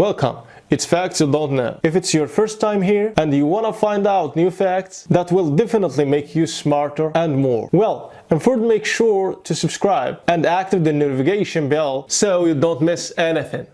Welcome. It's Facts You Don't Know. If it's your first time here and you want to find out new facts that will definitely make you smarter and more, well, and first make sure to subscribe and activate the notification bell so you don't miss anything.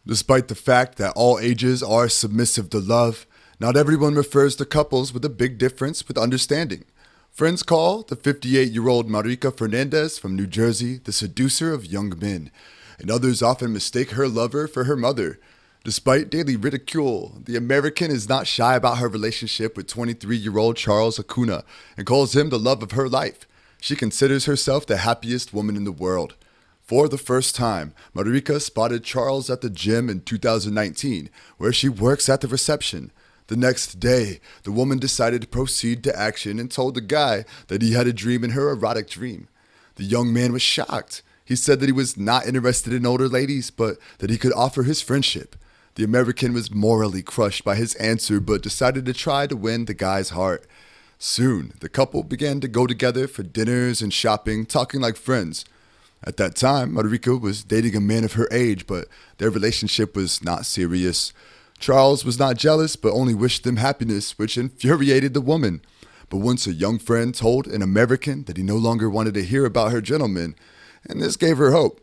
Despite the fact that all ages are submissive to love, not everyone refers to couples with a big difference with understanding. Friends call the 58-year-old Marica Fernandez from New Jersey the seducer of young men, and others often mistake her lover for her mother. Despite daily ridicule, the American is not shy about her relationship with 23-year-old Charles Acuna and calls him the love of her life. She considers herself the happiest woman in the world. For the first time, Marica spotted Charles at the gym in 2019, where she works at the reception. The next day, the woman decided to proceed to action and told the guy that he had a dream in her erotic dream. The young man was shocked. He said that he was not interested in older ladies, but that he could offer his friendship. The American was morally crushed by his answer, but decided to try to win the guy's heart. Soon, the couple began to go together for dinners and shopping, talking like friends. At that time, Marica was dating a man of her age, but their relationship was not serious. Charles was not jealous, but only wished them happiness, which infuriated the woman. But once a young friend told an American that he no longer wanted to hear about her gentleman, and this gave her hope.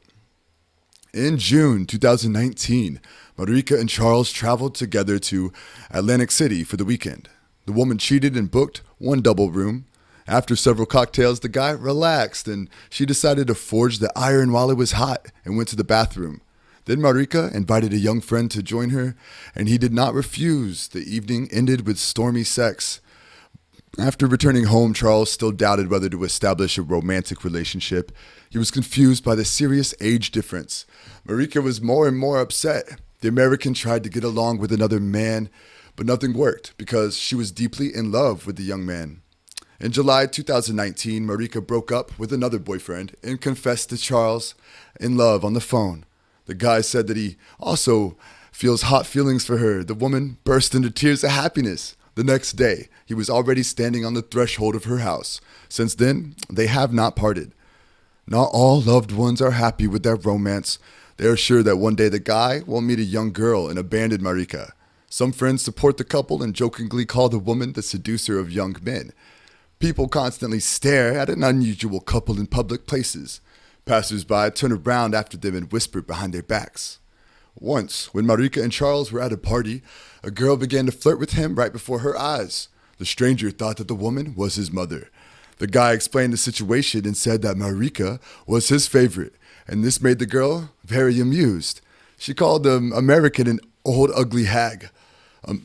In June 2019, Marica and Charles traveled together to Atlantic City for the weekend. The woman cheated and booked one double room. After several cocktails, the guy relaxed, and she decided to forge the iron while it was hot and went to the bathroom. Then Marica invited a young friend to join her, and he did not refuse. The evening ended with stormy sex. After returning home, Charles still doubted whether to establish a romantic relationship. He was confused by the serious age difference. Marica was more and more upset. The American tried to get along with another man, but nothing worked because she was deeply in love with the young man. In July 2019, Marica broke up with another boyfriend and confessed to Charles in love on the phone. The guy said that he also feels hot feelings for her. The woman burst into tears of happiness. The next day, he was already standing on the threshold of her house. Since then, they have not parted. Not all loved ones are happy with their romance. They are sure that one day the guy will meet a young girl and abandon Marica. Some friends support the couple and jokingly call the woman the seducer of young men. People constantly stare at an unusual couple in public places. Passers-by turn around after them and whisper behind their backs. Once, when Marica and Charles were at a party, a girl began to flirt with him right before her eyes. The stranger thought that the woman was his mother. The guy explained the situation and said that Marica was his favorite, and this made the girl very amused. She called the American an old ugly hag.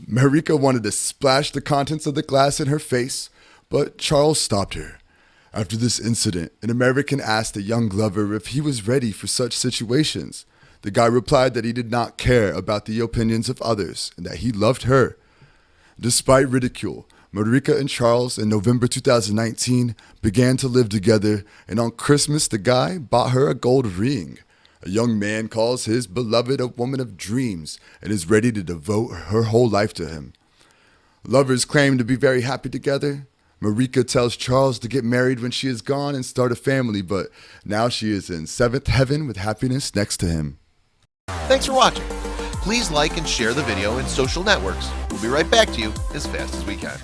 Marica wanted to splash the contents of the glass in her face, but Charles stopped her. After this incident, an American asked a young lover if he was ready for such situations. The guy replied that he did not care about the opinions of others and that he loved her. Despite ridicule, Marica and Charles in November 2019 began to live together, and on Christmas the guy bought her a gold ring. A young man calls his beloved a woman of dreams and is ready to devote her whole life to him. Lovers claim to be very happy together. Marica tells Charles to get married when she is gone and start a family, but now she is in seventh heaven with happiness next to him. Thanks for watching. Please like and share the video in social networks. We'll be right back to you as fast as we can.